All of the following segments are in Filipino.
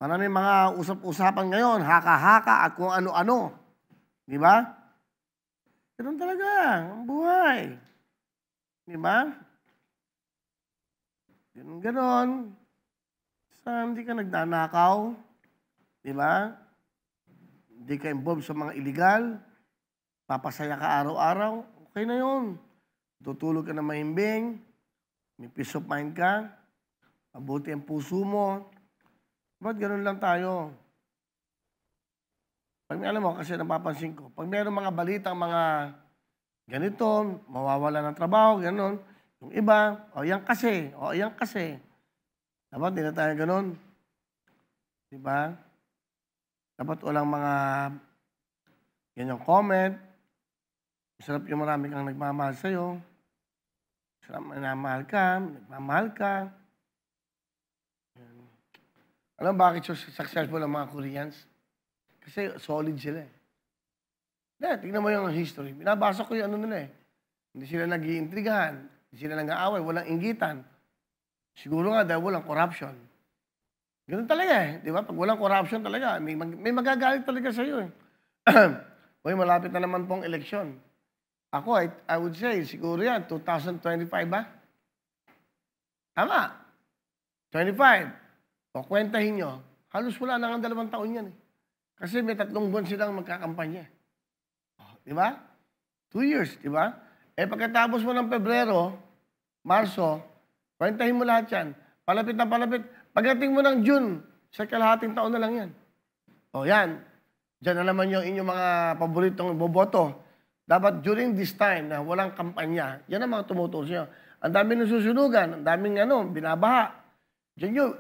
Maraming mga usap-usapan ngayon, haka-haka at kung ano-ano. Di ba? Ganun talaga ang buhay. Di ba? Ganon. Sa hindi ka nagnanakaw. Di ba? Hindi ka involved sa mga illegal. Papasaya ka araw-araw. Okay na yun. Tutulog ka na mahimbing. May peace of mind ka. Mabuti ang puso mo. Ba't ganun lang tayo? Pag alam mo, kasi napapansin ko, pag mayroong mga balitang mga ganito, mawawala ng trabaho, gano'n, yung iba, o yan kasi, o yan kasi. Dapat di na tayo ganun. Diba? Dapat walang mga ganyang comment. Masarap yung marami kang nagmamahal sa'yo. Masarap minamahal ka, nagmamahal ka. Alam bakit successful ang mga Koreans? Kasi solid sila eh. Tingnan mo yung history. Binabasa ko yung ano nila eh. Hindi sila nag-iintrigahan. Hindi sila nag-aaway. Walang inggitan. Siguro nga dahil walang corruption. Ganun talaga eh. Di ba? Pag walang corruption talaga, may magagalit talaga sa iyo eh. Uy, malapit na naman pong eleksyon. Ako, I would say, siguro yan, 2025 ba? Tama. 25. O kwentahin nyo, halos wala na ang 2 taon yan eh. Kasi may 3 buwan silang magkakampanya. Di ba? 2 years, di ba? Eh pagkatapos mo ng Pebrero, Marso, kwentahin mo lahat yan. Palapit na palapit. Pagdating mo ng June, sa kalahating taon na lang yan. O yan. Diyan na naman yung inyong mga paboritong boboto. Dapat during this time na walang kampanya, yan ang mga tumutulong siya. Ang daming nasusunugan, ang daming binabaha. Diyan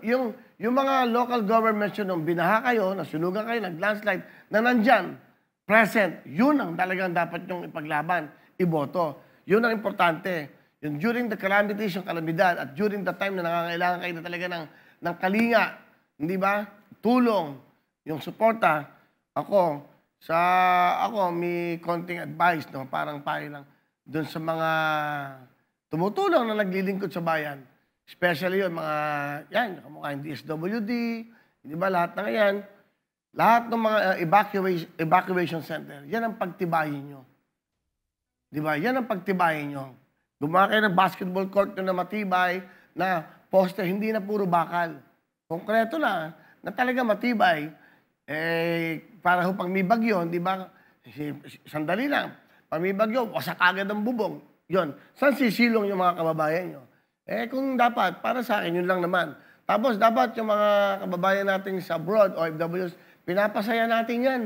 yung mga local governments yun, nung binaha kayo, nasunugan kayo, nag-landslide, na nandyan, present, yun ang talagang dapat yung ipaglaban, iboto. Yun ang importante. Yung during the calamities, yung kalamidad, at during the time na nangangailangan kayo na talaga ng kalinga, hindi ba? Tulong, yung suporta. Ako, may konting advice, no? Parang payo lang, dun sa mga tumutulong na naglilingkod sa bayan. Especially yung mga, yan, kamukha yung DSWD, di ba, lahat na yan. Lahat ng mga evacuation center, yan ang pagtibayin nyo. Di ba? Yan ang pagtibayin nyo. Gumawa kayo ng basketball court na matibay, na poster, hindi na puro bakal. Konkreto na talaga matibay. Para pag may bagyo, di ba, sandali lang. Pag may bagyo, wasak agad ang bubong. Yun. Saan sisilong yung mga kababayan nyo? Kung dapat, para sa akin, yun lang naman. Tapos, dapat yung mga kababayan natin sa abroad, OFWs, pinapasaya natin yan.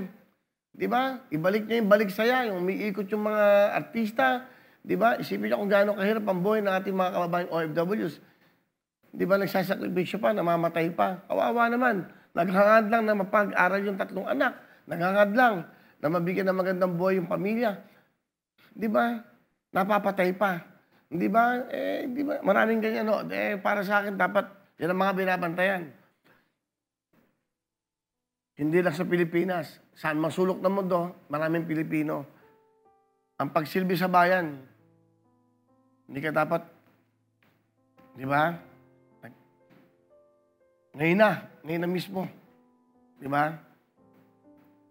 Di ba? Ibalik nyo yung balik saya, yung umiikot yung mga artista. Di ba? Isipin nyo kung gaano kahirap ang buhay ng ating mga kababayan OFWs. Di ba? Nagsasakripisyo pa, namamatay pa. Kawawa naman. Naghangad lang na mapag-aral yung 3 anak. Naghangad lang na mabigyan ng magandang buhay yung pamilya. Di ba? Napapatay pa. Di ba? Di ba? Maraming ganyan, no? Para sa akin, dapat yan ang mga binabantayan. Hindi lang sa Pilipinas. Saan masulok ng mundo, maraming Pilipino. Ang pagsilbi sa bayan, hindi ka dapat, di ba? Ngayon na mismo. Di ba?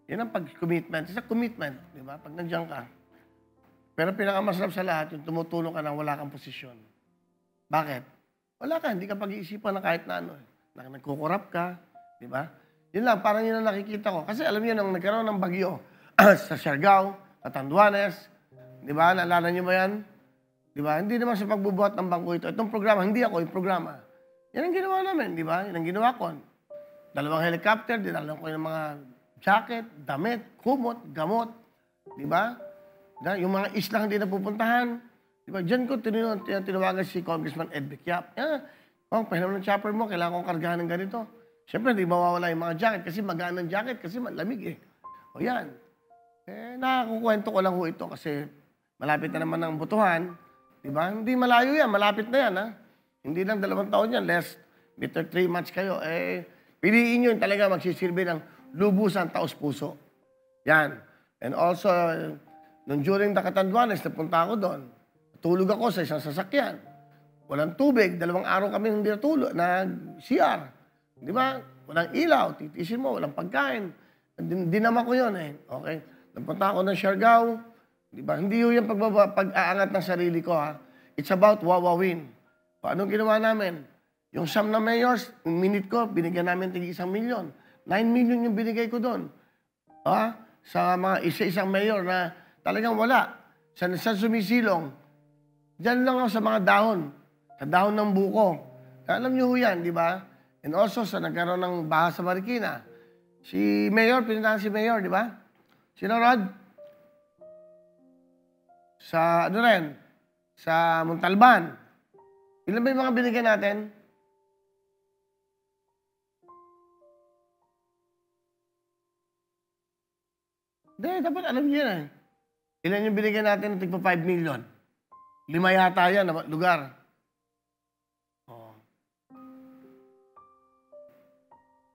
Yan ang pag-commitment. It's a commitment, di ba? Pag nandiyan ka. Pero pinakamasarap sa lahat, yung tumutulong ka na wala kang posisyon. Bakit? Wala ka, hindi ka pag-iisipan na kahit na ano. Nagkukurap ka, di ba? Yun lang, parang yun ang nakikita ko. Kasi alam niyo, nang nagkaroon ng bagyo sa Siargao, Catanduanes, di ba? Naalala niyo ba yan? Di ba? Hindi naman sa pagbubuhat ng bangko ito. Itong programa, hindi ako yung programa. Yan ang ginawa namin, di ba? Yan ang ginawa ko. 2 helicopter, dinalang ko yung mga jacket, damit, kumot, gamot, di ba? Yung mga islang hindi napupuntahan. Diba? Diyan ko tinawagan si Congressman Ed Becchiap. Pahiram ng chopper mo, kailangan kong kargahan ng ganito. Siyempre, hindi mawawala yung mga jacket kasi magaan ng jacket kasi malamig eh. O yan. Nakakukwento ko lang ho ito kasi malapit na naman ang butuhan. Diba? Hindi malayo yan, malapit na yan. Ha? Hindi lang 2 taon yan, less, bitter 3 months kayo. Piliin nyo yung talaga magsisilbi ng lubusan taos-puso. Yan. And also, nung during the Catanduanes, napunta ako doon. Tulog ako sa isang sasakyan. Walang tubig. 2 araw kami hindi natulog, nag-CR. Di ba? walang ilaw, titisin mo, walang pagkain. Dinama ko yun eh. Okay? Nagpunta ako ng Siargao. Diba? Hindi yun yung pag-aangat ng sarili ko ha. It's about wawawin. Paano ginawa namin? Yung siyam na mayors, yung minute ko, binigyan namin tig 1 million. 9 million yung binigay ko doon. Ha? Sa mga isa-isang mayor na talagang wala. Sa sumisilong. Diyan lang ako sa mga dahon. Sa dahon ng buko. Alam niyo ho yan, di ba? And also, sa nagkaroon ng baha sa Marikina. Si Mayor, pinuntahan si Mayor, di ba? Sino, Rod? Sa, ano rin? Sa Montalban. Ilan ba yung mga binigyan natin? Hindi, dapat alam niyo yan eh. Ilan yung binigyan natin ng tigpa 5 million? 5 yata yan na lugar. Oh.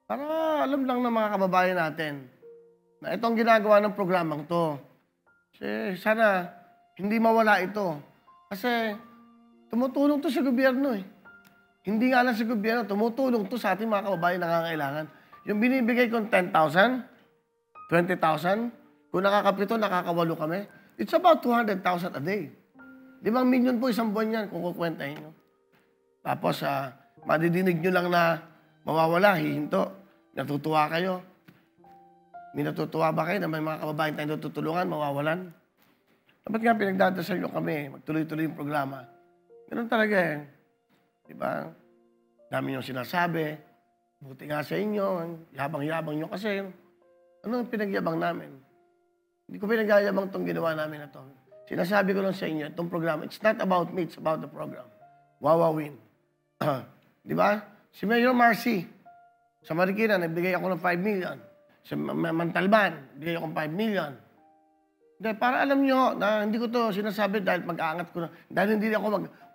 Para alam lang ng mga kababayan natin na itong ginagawa ng programang to. Kasi sana hindi mawala ito. Kasi tumutulong to sa gobyerno eh. Hindi nga lang sa gobyerno, tumutulong to sa ating mga kababayan na nangangailangan. Yung binibigay kong 10,000, 20,000, kung nakakapito, nakakawalo kami, it's about 200,000 a day. 5 million po isang buwan yan kung kukwentahin nyo. Tapos, madidinig nyo lang na mawawala, hihinto. Natutuwa kayo. May natutuwa ba kayo na may mga kababayan tayong tutulungan, mawawalan? Dapat nga pinagdadasal nyo kami, magtuloy-tuloy yung programa. Ganun talaga eh. Diba? Dami nyo sinasabi. Buti nga sa inyo. Yabang-yabang nyo kasi. Ano ang pinagyabang namin? Hindi ko pinagyayabang itong ginawa namin na ito. Sinasabi ko lang sa inyo, itong programa, it's not about me, it's about the program. Wawawin. Di ba? Si Mayor Marcy, sa Marikina, nagbigay ako ng 5 million. Sa Montalban, bigay ako ng 5 million. Hindi, para alam nyo na hindi ko to sinasabi dahil mag-aangat ko na. Dahil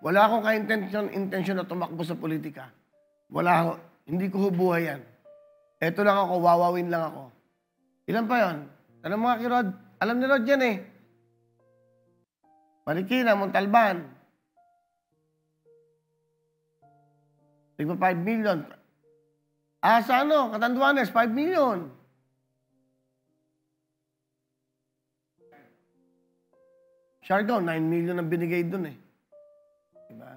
wala akong ka-intention na tumakbo sa politika. Wala, hindi ko hubuhay yan. Eto lang ako, wawawin lang ako. Ilan pa yon? Alam mo nga kay Rod, alam ni Rod yan eh. Marikina, Montalban. Tigpa 5 million. Sa ano, Catanduanes, 5 million. Siargao, 9 million ang binigay dun eh. Diba?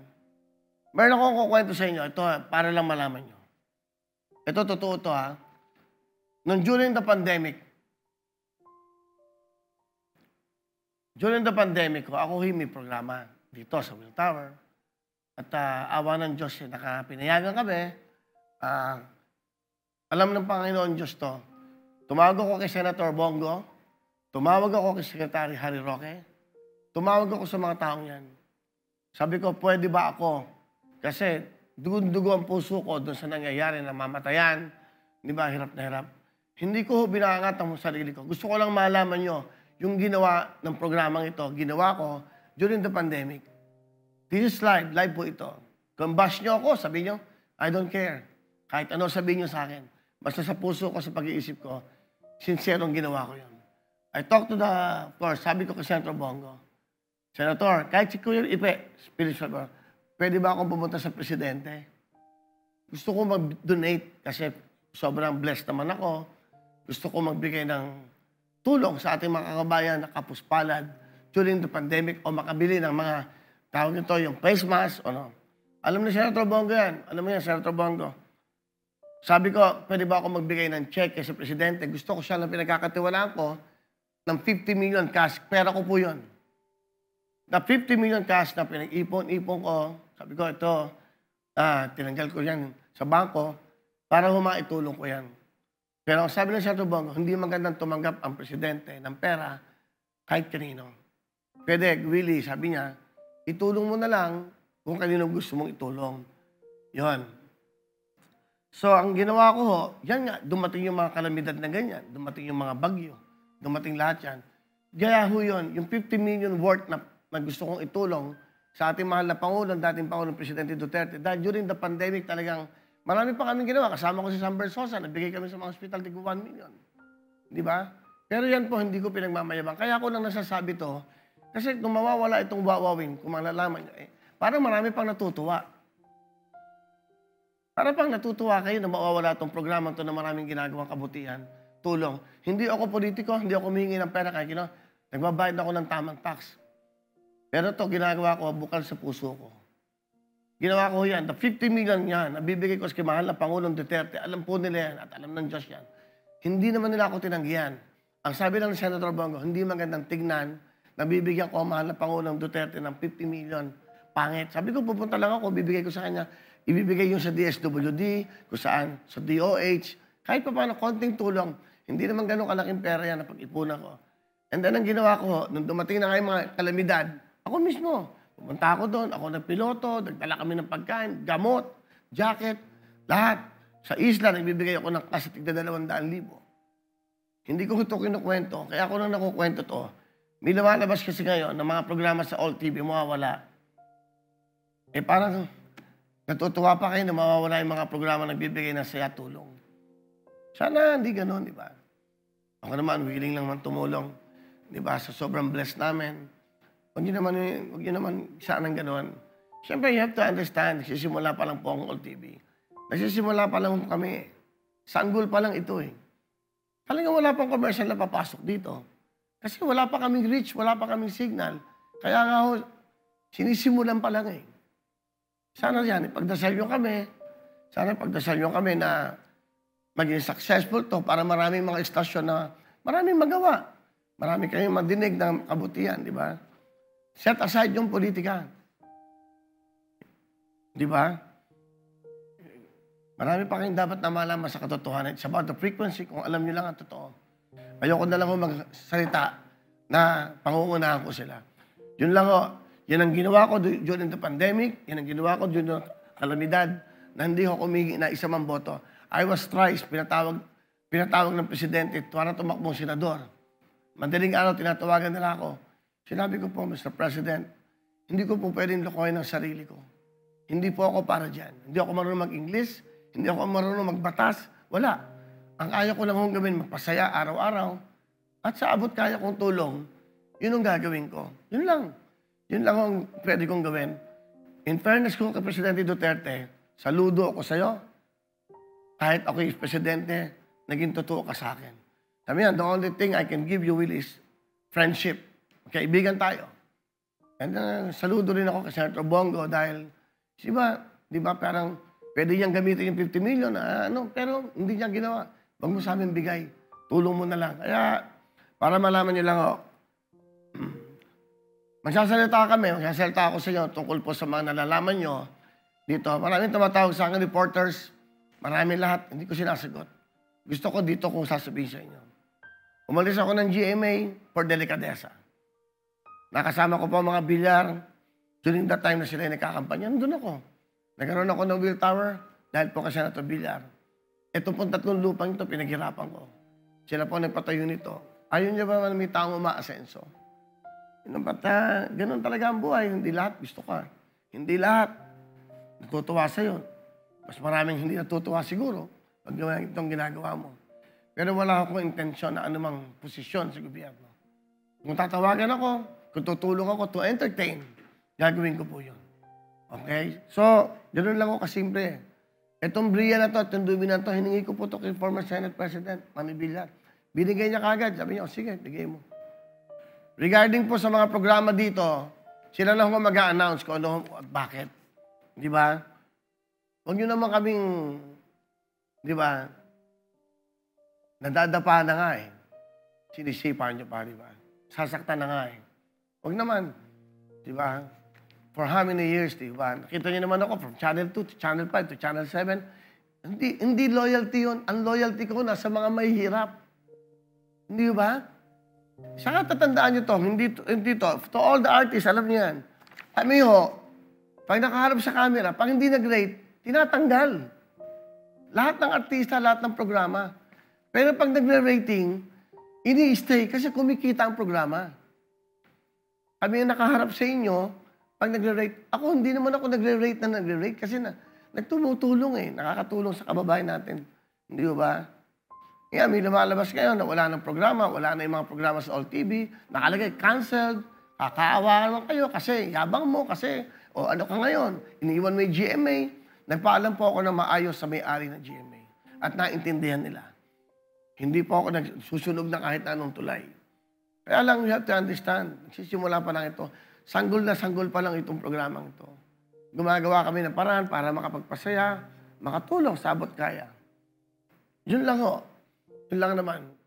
Meron akong kukwento sa inyo. Ito, para lang malaman nyo. Ito, totoo to ha. Nung during the pandemic, ako may programa dito sa Will Tower. At awa ng Diyos, nakapinayagan kami. Alam ng Panginoon Diyos to. Tumawag ako kay Senator Bongo. Tumawag ako kay Secretary Harry Roque. Tumawag ako sa mga taong yan. Sabi ko, pwede ba ako? Kasi dugo ang puso ko doon sa nangyayari na mamatayan. Di ba, hirap na hirap. Hindi ko binangat ang sarili ko. Gusto ko lang malaman nyo yung ginawa ng programang ito, ginawa ko during the pandemic. This is live po ito. Kung bash nyo ako, sabihin nyo, I don't care. Kahit ano sabihin nyo sa akin. Basta sa puso ko, sa pag-iisip ko, sincerong ginawa ko yun. I talked to the floor, sabi ko kay Senator Bongo, Senator, kahit si Kuya Ipe, spiritual, pwede ba akong pumunta sa presidente? Gusto ko mag-donate kasi sobrang blessed naman ako. Gusto ko magbigay ng tulong sa ating mga kababayan na kapuspalad during the pandemic o makabili ng mga tawag nito, yung face mask o no. Alam ni Senator Bongo yan. Alam mo yan, Senator Bongo. Sabi ko, pwede ba ako magbigay ng check sa presidente? Gusto ko siya na pinagkakatiwalaan ko ng 50 million cash. Pera ko po yun. Na 50 million cash na pinag-ipon ko, sabi ko, ito, tinanggal ko yan sa bangko para humaitulong ko yan. Pero ang sabi ng Senator Bongo, hindi magandang tumanggap ang presidente ng pera kahit kanino. Pwede, Willie, sabi niya, itulong mo na lang kung kanino gusto mong itulong. Yon. So, ang ginawa ko ho, yan nga, dumating yung mga kalamidad na ganyan, dumating yung mga bagyo, dumating lahat yan. Gaya ho yun, yung 50 million worth na gusto kong itulong sa ating mahal na Pangulo, dating Pangulong Presidente Duterte, dahil during the pandemic talagang marami pa kaming ginawa. Kasama ko si Sam Bersosa, nagbigay kami sa mga hospital, tig 1 million. Di ba? Pero yan po, hindi ko pinagmamayabang. Kaya ko lang nasasabi to, kasi kung mawawala itong wawawin, kung malalaman nyo, parang marami pang natutuwa. Para pang natutuwa kayo na mawawala itong programa to na maraming ginagawang kabutihan, tulong. Hindi ako politiko, hindi ako humingi ng pera kahit nagbabayad ako ng tamang tax. Pero ito, ginagawa ko bukal sa puso ko. Ginawa ko yan. The 50 million yan, nabibigay ko sa mahal na Pangulong Duterte. Alam po nila yan at alam ng Diyos yan. Hindi naman nila ako tinanggihan. Ang sabi lang ni Senator Bongo, hindi magandang tignan, nabibigyan ko ang mahal na Pangulong Duterte ng 50 million. Pangit. Sabi ko, pupunta lang ako, bibigay ko sa kanya. Ibibigay yung sa DSWD, kung saan, sa DOH. Kahit pa paano, konting tulong. Hindi naman ganun kalaking pera yan na pag-ipunan ko. And then, ang ginawa ko, nung dumating na kayo mga kalamidad, ako mismo, pumunta ako doon, ako nagpiloto, nagdala kami ng pagkain, gamot, jacket, lahat. Sa isla, nagbibigay ako ng kasi tigda 200,000. Hindi ko ito kinukwento, kaya ako nang nakukwento to. May lumalabas kasi ngayon ng mga programa sa All TV, mawawala. Eh parang natutuwa pa kayo na mawawala yung mga programa nagbibigay ng saya tulong. Sana hindi ganun, di ba? Ako naman, willing lang man tumulong. Di ba? Sa sobrang blessed namin. Huwag yun naman sanang gano'n. Siyempre, you have to understand, nagsisimula pa lang po ang All TV. Nagsisimula pa lang kami. Sanggol pa lang ito eh. Talagang wala pang commercial na papasok dito. Kasi wala pa kaming reach, wala pa kaming signal. Kaya nga ho, sinisimulan pa lang eh. Sana yan, ipagdasal nyo kami. Sana ipagdasal nyo kami na maging successful to para maraming mga estasyon na maraming magawa. Marami kayong madinig ng kabutihan, di ba? Set aside yung politika. Di ba? Marami pa kayong dapat na malaman sa katotohanan. It's about the frequency, kung alam nyo lang ang totoo. Ayoko na lang magsalita na pangungunahan ko sila. Yun lang ho. Yan ang ginawa ko during the pandemic. Yan ang ginawa ko during the kalamidad na hindi ko kumingi na isa mang boto. I was thrice pinatawag ng presidente para tumakbong senador. Madaling araw, tinatawagan nila ako. Sinabi ko po, Mr. President, hindi ko po pwedeng lokohin ang sarili ko. Hindi po ako para dyan. Hindi ako marunong mag-English, hindi ako marunong magbatas. Wala. Ang kaya ko lang kong gawin, magpasaya araw-araw. At sa abot kaya kong tulong, yun ang gagawin ko. Yun lang. Yun lang ang pwede kong gawin. In fairness ko kay Presidente Duterte, saludo ako sa'yo. Kahit ako yung Presidente, naging totoo ka sa akin. Sabi yan, the only thing I can give you, Will, is friendship. Kaibigan tayo. And saludo rin ako kay Senator Bongo dahil, di ba, parang pwede niyang gamitin yung 50 million, pero hindi niya ginawa. Huwag mo sa amin bigay. Tulong mo na lang. Kaya, para malaman niyo lang, magsasalita ako sa inyo tungkol po sa mga nalalaman niyo dito. Maraming tumatawag sa akin, reporters, maraming lahat, hindi ko sinasagot. Gusto ko dito kung sasabihin sa inyo. Umalis ako ng GMA for delikadesa. Nakasama ko po mga bilyar. During that time na sila nagkakampanya, nandun ako. Nagkaroon ako ng Will Tower dahil po kasi na ito bilyar. Ito pong 3 lupang ito, pinaghirapan ko. Sila po nagpatayo nito. Ayaw niya ba may taong umaasenso? Ganun talaga ang buhay. Hindi lahat gusto ka. Hindi lahat natutuwa sa'yo. Mas maraming hindi natutuwa siguro pag itong ginagawa mo. Pero wala akong intensyon na anumang posisyon sa gobyerno. Kung tatawagan ako, kung tutulong ako to entertain, gagawin ko po yun. Okay? So, ganoon lang ako kasimple. Itong Bria na to, itong dumi na to, hiningi ko po to kay former Senate President, Manny Villar. Binigay niya kagad. Sabi niya, sige, bigay mo. Regarding po sa mga programa dito, sila lang ako mag-a-announce kung ano at bakit. Di ba? Huwag nyo naman kaming, di ba, nadadapa na nga eh. Sinisipa nyo pa, di ba? Sasaktan na nga eh. Huwag naman. Di ba? For how many years, di ba? Nakita niyo naman ako from Channel 2 to Channel 5 to Channel 7. Hindi loyalty yun. Ang loyalty ko nasa mga mahihirap. Hindi ba? Saka tatandaan nyo to, hindi to all the artists, alam niyo yan. Kami ho, pag nakaharap sa camera, pag hindi nag-rate, tinatanggal. Lahat ng artista, lahat ng programa. Pero pag nagre-rating, ini-stay kasi kumikita ang programa. Kami yung nakaharap sa inyo, pag nagre-rate, ako hindi naman ako nagre-rate kasi nagtumutulong eh, nakakatulong sa kababayan natin. Hindi ba? Kaya may lumalabas ngayon na wala ng programa, wala na yung mga programa sa All TV, nakalagay, canceled, kakaawa naman kayo kasi, yabang mo kasi, o ano ka ngayon, iniwan mo yung GMA, Nagpaalam po ako ng maayos sa may-ari ng GMA at naintindihan nila. Hindi po ako nagsusunog na kahit anong tulay. Kaya lang, you have to understand, nagsisimula pa lang ito, sanggol na sanggol pa lang itong programang ito. Gumagawa kami ng paraan para makapagpasaya, makatulong, sabot kaya. Yun lang ho. Yun lang naman.